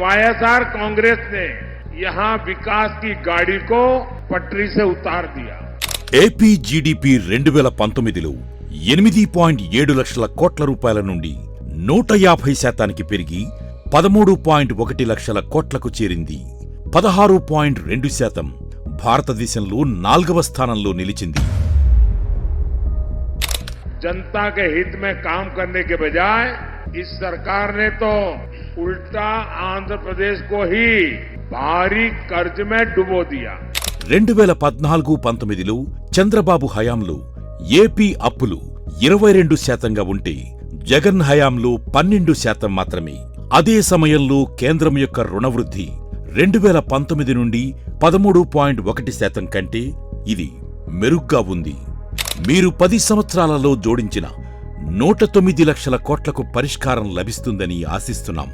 YSR Congress ने यहाँ विकास की गाड़ी को पटरी से उतार दिया। ఏపీ జీడీపీ 2019లో 8.7 లక్షల కోట్ల రూపాయల నుండి 150% పెరిగి 13.1 లక్షల కోట్లకు చేరింది. 16.2% భారతదేశంలో 4వ స్థానంలో నిలిచింది. जनता के हित में काम करने के बजाय इस सरकार ने तो उल्टा आंध्र प्रदेश को ही भारी कर्ज में डुबो दिया। 2014-19లో చంద్రబాబు హయాంలో ఏపీ అప్పులు 22%గా ఉంటే జగన్ హయాంలో 12% మాత్రమే. అదే సమయంలో కేంద్రం యొక్క రుణవృద్ధి 2019 నుండి 13.1% కంటే ఇది మెరుగ్గా ఉంది. మీరు 10 సంవత్సరాలలో జోడించిన 109 లక్షల కోట్లకు పరిష్కారం లభిస్తుందని ఆశిస్తున్నాం.